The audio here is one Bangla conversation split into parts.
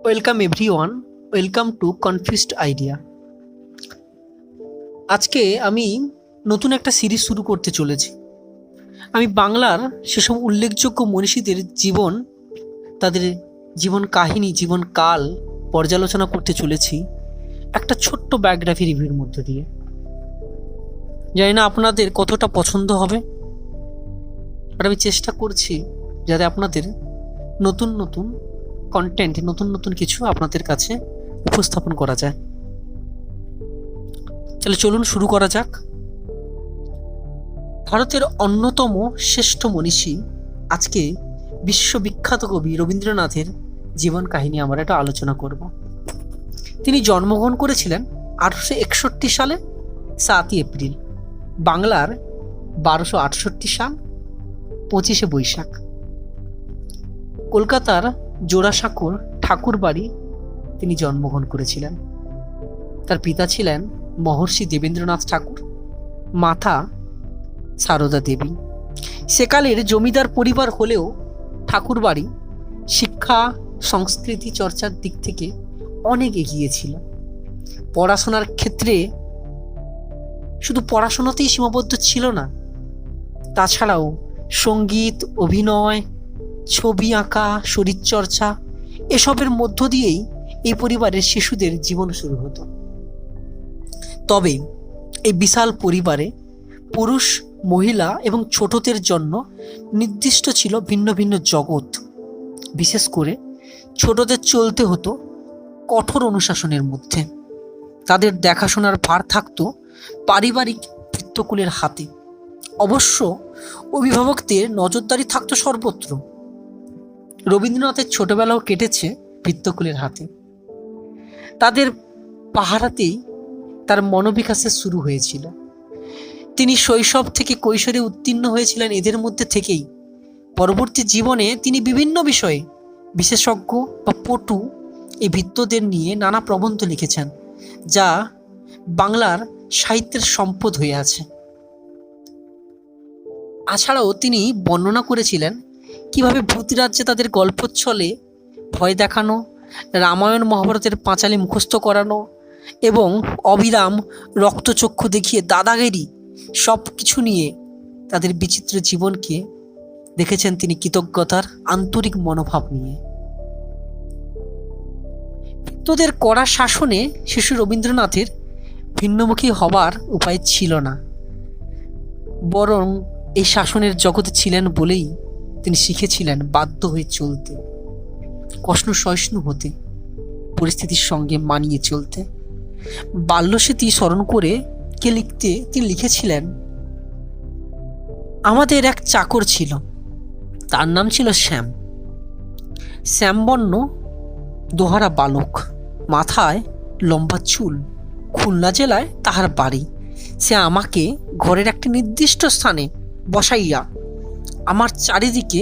Welcome everyone, welcome to confused idea. আজকে আমি নতুন একটা সিরিজ শুরু করতে চলেছি। আমি বাংলার সেসব উল্লেখযোগ্য মনীষীদের জীবন, তাদের জীবন কাহিনী, জীবন কাল পর্যালোচনা করতে চলেছি একটা ছোট্ট বায়োগ্রাফি রিভিউর মধ্য দিয়ে। জানি না আপনাদের কতটা পছন্দ হবে, বাট আমি চেষ্টা করছি যাতে আপনাদের নতুন নতুন কন্টেন্ট, নতুন নতুন কিছু আপনাদের কাছে উপস্থাপন করা যায়। তাহলে চলুন শুরু করা যাক। ভারতের অন্যতম শ্রেষ্ঠ মনীষী, আজকে বিশ্ববিখ্যাত কবি রবীন্দ্রনাথের জীবন কাহিনী আমরা একটা আলোচনা করব। তিনি জন্মগ্রহণ করেছিলেন 1861 সালে 7ই এপ্রিল, বাংলার 1268 সাল 25শে বৈশাখ। কলকাতার জোড়াসাঁকোর ঠাকুর বাড়ি তিনি জন্মগ্রহণ করেছিলেন। তার পিতা ছিলেন মহর্ষি দেবেন্দ্রনাথ ঠাকুর, মাতা সারদা দেবী। সেকালের জমিদার পরিবার হলেও ঠাকুর বাড়ি শিক্ষা, সংস্কৃতি চর্চার দিক থেকে অনেক এগিয়ে ছিল। পড়াশোনার ক্ষেত্রে শুধু পড়াশোনাতেই সীমাবদ্ধ ছিল না, তাছাড়াও সঙ্গীত, অভিনয়, ছবি আঁকা, শরীরচর্চা এসবের মধ্য দিয়েই এই পরিবারের শিশুদের জীবন শুরু হতো। তবে এই বিশাল পরিবারে পুরুষ, মহিলা এবং ছোটদের জন্য নির্দিষ্ট ছিল ভিন্ন ভিন্ন জগৎ। বিশেষ করে ছোটদের চলতে হতো কঠোর অনুশাসনের মধ্যে। তাদের দেখাশোনার ভার থাকতো পারিবারিক ভৃত্যকুলের হাতে। অবশ্য অভিভাবকদের নজরদারি থাকতো সর্বত্র। রবীন্দ্রনাথের ছোটবেলাও কেটেছে ভৃত্যকুলের হাতে। তাদের পাহারাতেই তার মনোবিকাশের শুরু হয়েছিল। তিনি শৈশব থেকে কৈশোরে উত্তীর্ণ হয়েছিলেন এদের মধ্যে থেকেই। পরবর্তী জীবনে তিনি বিভিন্ন বিষয়ে বিশেষজ্ঞ বা পটু এই ভৃত্যদের নিয়ে নানা প্রবন্ধ লিখেছেন, যা বাংলার সাহিত্যের সম্পদ হয়ে আছে। এছাড়াও তিনি বর্ণনা করেছিলেন কিভাবে ভূতরাজ্যে তাদের গল্পচ্ছলে ভয় দেখানো, রামায়ণ মহাভারতের পাঁচালী মুখস্থ করানো এবং অবিরাম রক্তচক্ষু দেখিয়ে দাদাগিরি সব কিছু নিয়ে তাদের বিচিত্র জীবনকে দেখেছেন তিনি কৃতজ্ঞতার আন্তরিক মনোভাব নিয়ে। ভৃত্যদের কড়া শাসনে শিশু রবীন্দ্রনাথের ভিন্নমুখী হবার উপায় ছিল না, বরং এই শাসনের জগতে ছিলেন বলেই তিনি শিখেছিলেন বাধ্য হয়ে চলতে, কষ্ট সহিষ্ণু হতে, পরিস্থিতির সঙ্গে মানিয়ে চলতে। বাল্যস্মৃতি স্মরণ করে তিনি লিখেছিলেন, আমাদের এক চাকর ছিল, তার নাম ছিল শ্যাম। শ্যামবর্ণ, দোহারা বালক, মাথায় লম্বা চুল, খুলনা জেলায় তাহার বাড়ি। সে আমাকে ঘরের একটি নির্দিষ্ট স্থানে বসাইয়া আমার চারিদিকে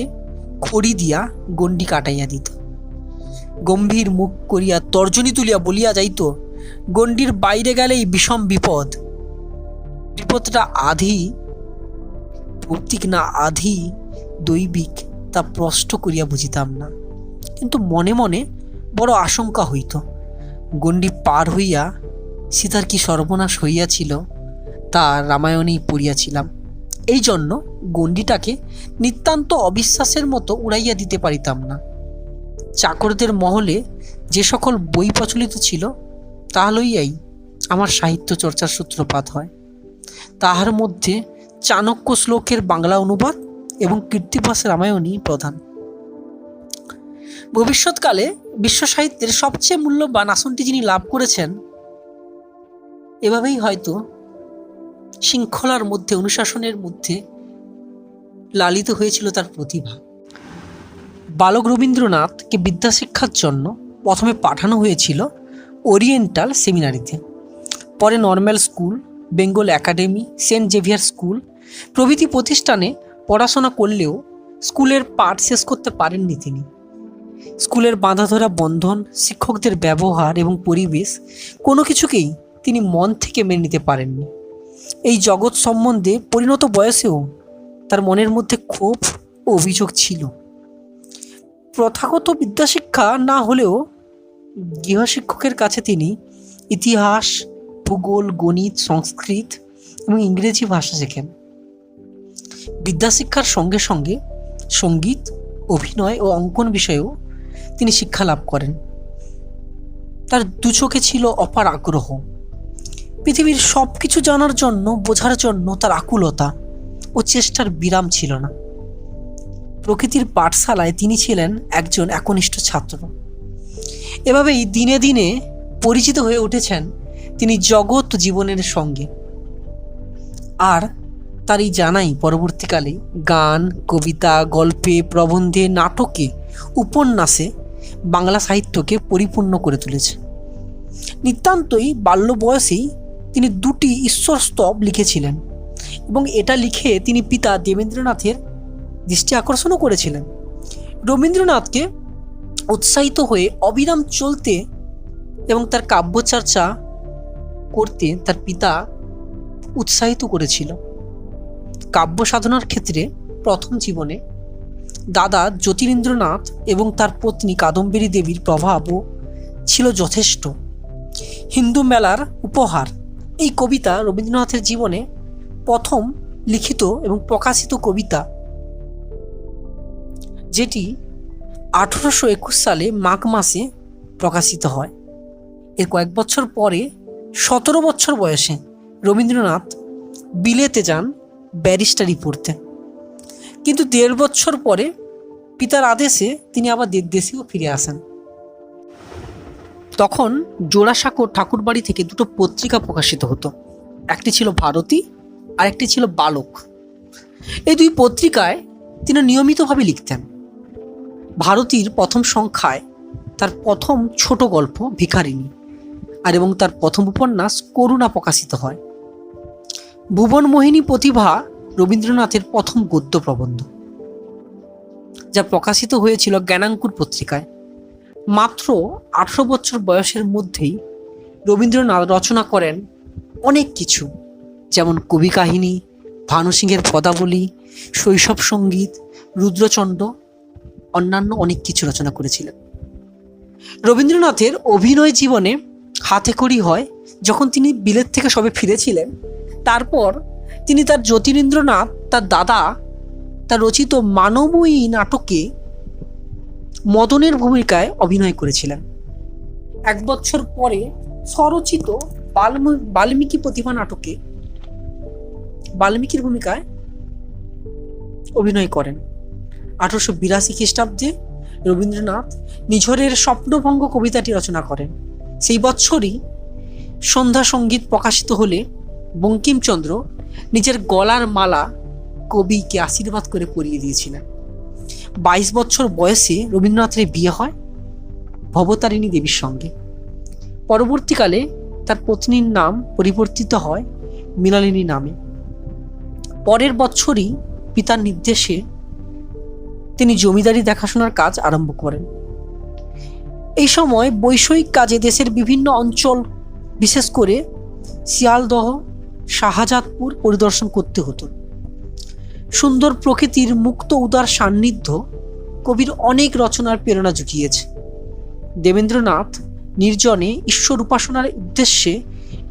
খড়ি দিয়া গণ্ডি কাটাইয়া দিত। গম্ভীর মুখ করিয়া তর্জনী তুলিয়া বলিয়া যাইত, গণ্ডির বাইরে গেলেই বিষম বিপদ। বিপদটা আধি ভৌতিক না আধি দৈবিক তা প্রশ্ন করিয়া বুঝিতাম না, কিন্তু মনে মনে বড় আশঙ্কা হইত। গণ্ডি পার হইয়া সীতার কি সর্বনাশ হইয়াছিল তা রামায়ণেই পড়িয়াছিলাম। এই জন্য গণ্ডিটাকে নিতান্ত অবিশ্বাসের মতো উড়াইয়া দিতে পারিতাম না। চাকরদের মহলে যে সকল বই প্রচলিত ছিল তা লইয়াই আমার সাহিত্য চর্চার সূত্রপাত হয়। তাহার মধ্যে চাণক্য শ্লোকের বাংলা অনুবাদ এবং কীর্তিবাস রামায়ণই প্রধান। ভবিষ্যৎকালে বিশ্ব সাহিত্যের সবচেয়ে মূল্যবান আসনটি যিনি লাভ করেছেন, এভাবেই হয়তো শৃঙ্খলার মধ্যে, অনুশাসনের মধ্যে লালিত হয়েছিল তার প্রতিভা। বালক রবীন্দ্রনাথকে বিদ্যাশিক্ষার জন্য প্রথমে পাঠানো হয়েছিল ওরিয়েন্টাল সেমিনারিতে, পরে normal school, Bengal Academy, Saint Xavier school প্রভৃতি প্রতিষ্ঠানে পড়াশোনা করলেও স্কুলের পাঠ শেষ করতে পারেননি তিনি। স্কুলের বাঁধাধরা বন্ধন, শিক্ষকদের ব্যবহার এবং পরিবেশ কোনো কিছুকেই তিনি মন থেকে মেনে নিতে পারেননি। এই জগৎ সম্বন্ধে পরিণত বয়সেও তার মনের মধ্যে ক্ষোভ ও অভিযোগ ছিল। প্রথাগত বিদ্যাশিক্ষা না হলেও গৃহশিক্ষকের কাছে তিনি ইতিহাস, ভূগোল, গণিত, সংস্কৃত এবং ইংরেজি ভাষা শেখেন। বিদ্যাশিক্ষার সঙ্গে সঙ্গে সঙ্গীত, অভিনয় ও অঙ্কন বিষয়েও তিনি শিক্ষা লাভ করেন। তার দু চোখে ছিল অপার আগ্রহ। পৃথিবীর সব কিছু জানার জন্য, বোঝার জন্য তার আকুলতা ও চেষ্টার বিরাম ছিল না। প্রকৃতির পাঠশালায় তিনি ছিলেন একজন একনিষ্ঠ ছাত্র। এভাবেই দিনে দিনে পরিচিত হয়ে উঠেছেন তিনি জগৎ জীবনের সঙ্গে। আর তারই জানাই পরবর্তীকালে গান, কবিতা, গল্পে, প্রবন্ধে, নাটকে, উপন্যাসে বাংলা সাহিত্যকে পরিপূর্ণ করে তুলেছে। নিতান্তই বাল্য বয়সেই তিনি 2টি ঈশ্বর স্তব লিখেছিলেন এবং এটা লিখে তিনি পিতা দেবেন্দ্রনাথের দৃষ্টি আকর্ষণও করেছিলেন। রবীন্দ্রনাথকে উৎসাহিত হয়ে অবিরাম চলতে এবং তার কাব্যচর্চা করতে তার পিতা উৎসাহিত করেছিল। কাব্য সাধনার ক্ষেত্রে প্রথম জীবনে দাদা জ্যোতিরিন্দ্রনাথ এবং তার পত্নী কাদম্বরী দেবীর প্রভাবও ছিল যথেষ্ট। হিন্দু মেলার উপহার এই কবিতা রবীন্দ্রনাথের জীবনে প্রথম লিখিত এবং প্রকাশিত কবিতা, যেটি 1821 সালে মাঘ মাসে প্রকাশিত হয়। এর কয়েক বছর পরে 17 বছর বয়সে রবীন্দ্রনাথ বিলেতে যান ব্যারিস্টারি পড়তে, কিন্তু 1.5 বছর পরে পিতার আদেশে তিনি আবার দেশেও ফিরে আসেন। তখন জোড়াসাঁকোর ঠাকুরবাড়ি থেকে 2টো পত্রিকা প্রকাশিত হতো, একটি ছিল ভারতী আর একটি ছিল বালক। এই 2 পত্রিকায় তিনি নিয়মিতভাবে লিখতেন। ভারতীর প্রথম সংখ্যায় তার প্রথম ছোট গল্প ভিখারিণী এবং তার প্রথম উপন্যাস করুণা প্রকাশিত হয়। ভুবন মোহিনী প্রতিভা রবীন্দ্রনাথের প্রথম গদ্য প্রবন্ধ, যা প্রকাশিত হয়েছিল জ্ঞানাঙ্কুর পত্রিকায়। মাত্র 18 বছর বয়সের মধ্যেই রবীন্দ্রনাথ রচনা করেন অনেক কিছু, যেমন কবি কাহিনী, ভানু সিংহের পদাবলী, শৈশব সঙ্গীত, রুদ্রচন্ড, অন্যান্য অনেক কিছু রচনা করেছিলেন। রবীন্দ্রনাথের অভিনয় জীবনে হাতেখড়ি হয় যখন তিনি বিলেত থেকে সবে ফিরেছিলেন। তারপর তিনি তার জ্যোতিরিন্দ্রনাথ, তার দাদা, তার রচিত মানবী নাটকে মদনের ভূমিকায় অভিনয় করেছিলেন। 1 বছর পরে স্বরচিত বাল্মীকি প্রতিভা নাটকে বাল্মীকির ভূমিকায় অভিনয় করেন। 1882 খ্রিস্টাব্দে রবীন্দ্রনাথ নিঝরের স্বপ্নভঙ্গ কবিতাটি রচনা করেন। সেই বছরই সন্ধ্যা সঙ্গীত প্রকাশিত হলে বঙ্কিমচন্দ্র নিজের গলার মালা কবিকে আশীর্বাদ করে পরিয়ে দিয়েছিলেন। 22 বছর বয়সে রবীন্দ্রনাথের বিয়ে হয় ভবতারিণী দেবীর সঙ্গে। পরবর্তীকালে তার পত্নীর নাম পরিবর্তিত হয় মৃণালিনী নামে। পরের বছরই পিতার নির্দেশে তিনি জমিদারি দেখাশোনার কাজ আরম্ভ করেন। এই সময় বৈষয়িক কাজে দেশের বিভিন্ন অঞ্চল, বিশেষ করে শিয়ালদহ, শাহজাদপুর পরিদর্শন করতে হতো। সুন্দর প্রকৃতির মুক্ত উদার সান্নিধ্য কবির অনেক রচনার প্রেরণা জুগিয়েছে। দেবেন্দ্রনাথ নির্জনে ঈশ্বর উপাসনার উদ্দেশ্যে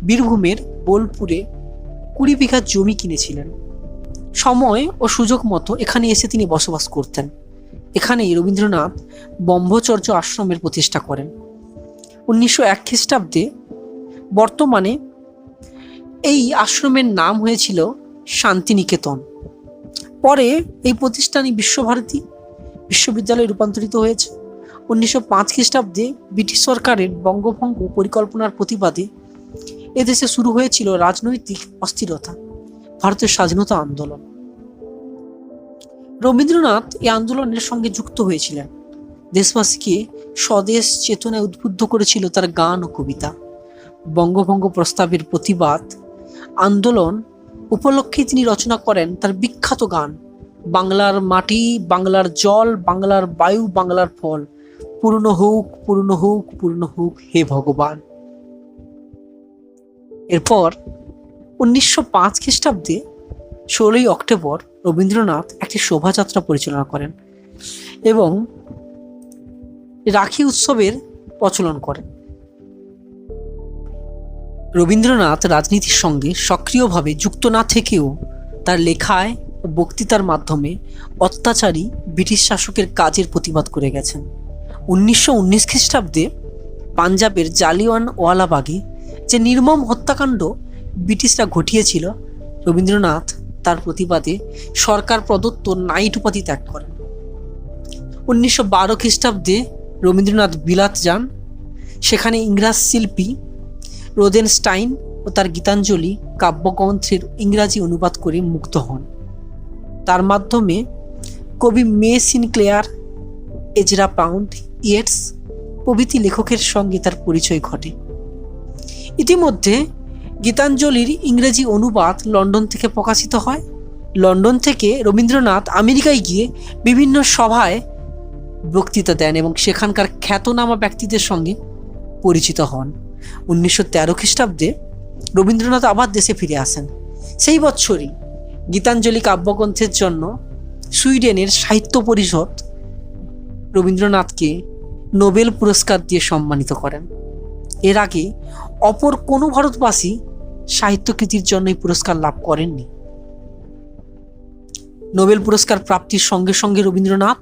বীরভূমের বোলপুরে 20 বিঘা জমি কিনেছিলেন। সময় ও সুযোগ মতো এখানে এসে তিনি বসবাস করতেন। এখানেই রবীন্দ্রনাথ ব্রহ্মচর্য আশ্রমের প্রতিষ্ঠা করেন। 1901 খ্রিস্টাব্দে বর্তমানে এই আশ্রমের নাম হয়েছিল শান্তিনিকেতন। পরে এই প্রতিষ্ঠানই বিশ্বভারতী বিশ্ববিদ্যালয়ে রূপান্তরিত হয়েছে। 1905 খ্রিস্টাব্দে ব্রিটিশ সরকারের বঙ্গভঙ্গ পরিকল্পনার প্রতিবাদে এদেশে শুরু হয়েছিল রাজনৈতিক অস্থিরতা, ভারতের স্বাধীনতা আন্দোলন। রবীন্দ্রনাথ এই আন্দোলনের সঙ্গে যুক্ত হয়েছিলেন। দেশবাসীকে স্বদেশ চেতনায় উদ্বুদ্ধ করেছিল তার গান ও কবিতা। বঙ্গভঙ্গ প্রস্তাবের প্রতিবাদ আন্দোলন উপলক্ষে তিনি রচনা করেন তার বিখ্যাত গান বাংলার মাটি, বাংলার জল, বাংলার বায়ু, বাংলার ফল, পূর্ণ হোক, পূর্ণ হোক, পূর্ণ হোক হে ভগবান। এরপর 1905 খ্রিস্টাব্দে 16ই অক্টোবর রবীন্দ্রনাথ একটি শোভাযাত্রা পরিচালনা করেন এবং রাখি উৎসবের প্রচলন করেন। রবীন্দ্রনাথ রাজনীতির সঙ্গে সক্রিয়ভাবে যুক্ত না থেকেও তার লেখায় ও বক্তৃতার মাধ্যমে অত্যাচারী ব্রিটিশ শাসকের কাজের প্রতিবাদ করে গেছেন। 1919 খ্রিস্টাব্দে পাঞ্জাবের জালিয়ানওয়ালাবাগে যে নির্মম হত্যাকাণ্ড ব্রিটিশরা ঘটিয়েছিল, রবীন্দ্রনাথ তার প্রতিবাদে সরকার প্রদত্ত নাইট উপাধি ত্যাগ করেন। 1912 খ্রিস্টাব্দে রবীন্দ্রনাথ বিলাত যান। সেখানে ইংরেজ শিল্পী রোদেনস্টাইন ও তার গীতাঞ্জলি কাব্যগ্রন্থের ইংরাজি অনুবাদ করে মুক্ত হন। তার মাধ্যমে কবি মে সিনক্লেয়ার, এজরা পাউন্ড, ইয়েটস প্রভৃতি লেখকের সঙ্গে তার পরিচয় ঘটে। ইতিমধ্যে গীতাঞ্জলির ইংরেজি অনুবাদ লন্ডন থেকে প্রকাশিত হয়। লন্ডন থেকে রবীন্দ্রনাথ আমেরিকায় গিয়ে বিভিন্ন সভায় বক্তৃতা দেন এবং সেখানকার খ্যাতনামা ব্যক্তিদের সঙ্গে পরিচিত হন। 1913 খ্রিস্টাব্দে রবীন্দ্রনাথ আবার দেশে ফিরে আসেন। সেই বছরই গীতাঞ্জলি কাব্যগ্রন্থের জন্য সুইডেনের সাহিত্য পরিষদ রবীন্দ্রনাথকে নোবেল পুরস্কার দিয়ে সম্মানিত করেন। এর আগে অপর কোনো ভারতবাসী সাহিত্যকৃতির জন্য এই পুরস্কার লাভ করেননি। নোবেল পুরস্কার প্রাপ্তির সঙ্গে সঙ্গে রবীন্দ্রনাথ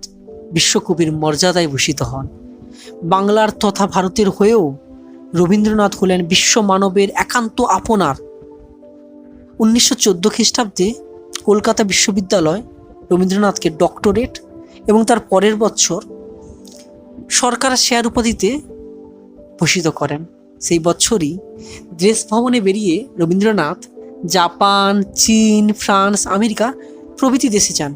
বিশ্বকবির মর্যাদায় ভূষিত হন। বাংলার তথা ভারতের হয়েও রবীন্দ্রনাথ হলেন বিশ্ব মানবের একান্ত আপনার। 1914 খ্রিস্টাব্দে কলকাতা বিশ্ববিদ্যালয় রবীন্দ্রনাথকে ডক্টরেট এবং তার পরের বছর সরকার শেয়ার উপাধিতে ভূষিত করেন। সেই বছরই দেশ ভ্রমণে বেরিয়ে রবীন্দ্রনাথ জাপান, চীন, ফ্রান্স, আমেরিকা প্রভৃতি দেশে যান।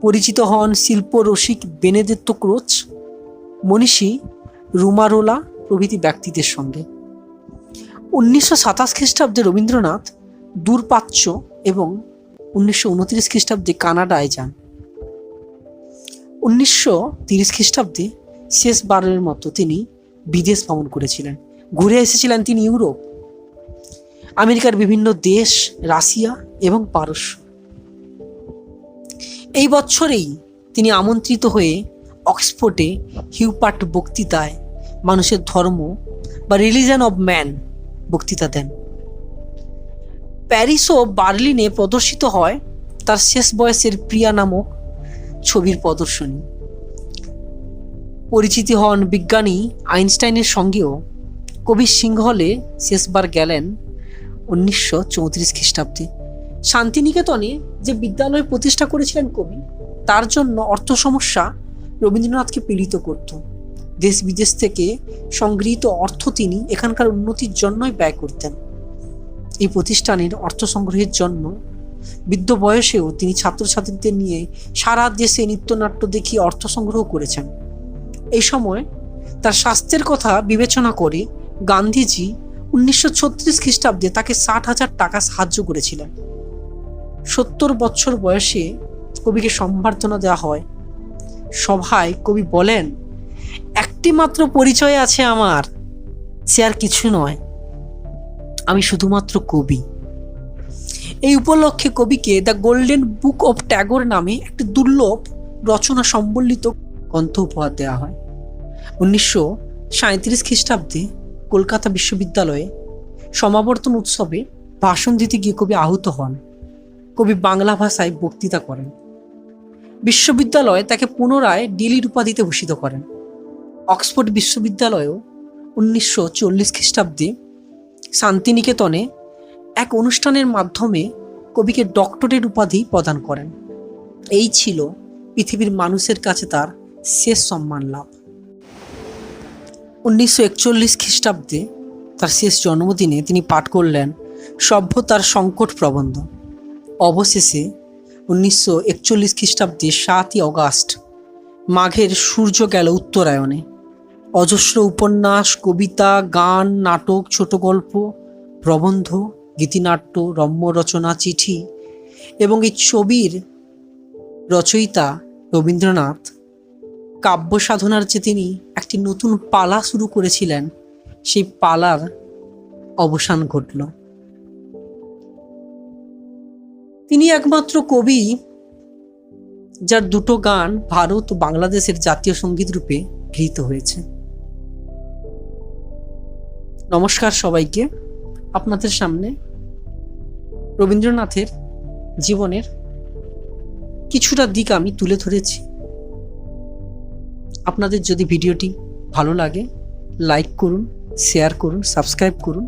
পরিচিত হন শিল্প রসিক বেনেদেত্তো ক্রোচ, মনীষী রুমারোলা প্রভৃতি ব্যক্তিদের সঙ্গে। 1927 খ্রিস্টাব্দে রবীন্দ্রনাথ দূরপ্রাচ্য এবং 1929 খ্রিস্টাব্দে কানাডায় যান। 1930 খ্রিস্টাব্দে শেষবারের মতো তিনি বিদেশ ভ্রমণ করেছিলেন। ঘুরে এসেছিলেন তিনি ইউরোপ, আমেরিকার বিভিন্ন দেশ, রাশিয়া এবং পারস্য। এই বছরেই তিনি আমন্ত্রিত হয়ে অক্সফোর্ডে হিউপার্ট বক্তৃতায় মানুষের ধর্ম বা রিলিজন অব ম্যান বক্তৃতা দেন। প্যারিস ও বার্লিনে প্রদর্শিত হয় তার শেষ বয়সের প্রিয়া নামক ছবির প্রদর্শনী। পরিচিতি হন বিজ্ঞানী আইনস্টাইনের সঙ্গেও। কবি সিংহলে শেষবার গেলেন 1934 খ্রিস্টাব্দে। শান্তিনিকেতনে যে বিদ্যালয় প্রতিষ্ঠা করেছিলেন কবি, তার জন্য অর্থ সমস্যা রবীন্দ্রনাথকে পীড়িত করত। দেশ বিদেশ থেকে সংগৃহীত অর্থ তিনি এখানকার উন্নতির জন্যই ব্যয় করতেন। এই প্রতিষ্ঠানের অর্থ সংগ্রহের জন্য বৃদ্ধ বয়সেও তিনি ছাত্রছাত্রীদের নিয়ে সারা দেশে নৃত্যনাট্য দেখিয়ে অর্থ সংগ্রহ করেছেন। এই সময় তার স্বাস্থ্যের কথা বিবেচনা করে গান্ধীজি 1936 খ্রিস্টাব্দে তাকে 60,000 টাকা সাহায্য করেছিলেন। 70 বছর বয়সে কবিকে সম্বর্ধনা দেওয়া হয়। সভায় কবি বলেন, একটি মাত্র পরিচয় আছে আমার, সে আর কিছু নয়, আমি শুধুমাত্র কবি। এই উপলক্ষে কবিকে the golden book of Tagore নামে একটি দুর্লভ রচনা সম্বলিত গ্রন্থ উপহার দেওয়া হয়। 1937 খ্রিস্টাব্দে কলকাতা বিশ্ববিদ্যালয়ে সমাবর্তন উৎসবে ভাষণ দিতে গিয়ে কবি আহত হন। কবি বাংলা ভাষায় বক্তৃতা করেন। বিশ্ববিদ্যালয় তাকে পুনরায় ডিলিট উপাধিতে ভূষিত করেন। অক্সফোর্ড বিশ্ববিদ্যালয়েও 1940 খ্রিস্টাব্দে শান্তিনিকেতনে এক অনুষ্ঠানের মাধ্যমে কবিকে ডক্টরেট উপাধি প্রদান করেন। এই ছিল পৃথিবীর মানুষের কাছে তার শেষ সম্মান লাভ। 1941 খ্রিস্টাব্দে তার শেষ জন্মদিনে তিনি পাঠ করলেন সভ্যতার সংকট প্রবন্ধ। অবশেষে 1941 খ্রিস্টাব্দে 7ই অগাস্ট মাঘের সূর্য গেল উত্তরায়ণে। অজস্র উপন্যাস, কবিতা, গান, নাটক, ছোট গল্প, প্রবন্ধ, গীতিনাট্য, রম্য রচনা, চিঠি এবং এই ছবির রচয়িতা রবীন্দ্রনাথ কাব্য সাধনার যে তিনি একটি নতুন পালা শুরু করেছিলেন, সেই পালার অবসান ঘটল। তিনি একমাত্র কবি যার দুটো গান ভারত ও বাংলাদেশের জাতীয় সঙ্গীত রূপে গৃহীত হয়েছে। নমস্কার সবাইকে। আপনাদের সামনে রবীন্দ্রনাথের জীবনের কিছুটা দিক আমি তুলে ধরেছি। আপনাদের যদি ভিডিওটি ভালো লাগে, লাইক করুন, শেয়ার করুন, সাবস্ক্রাইব করুন।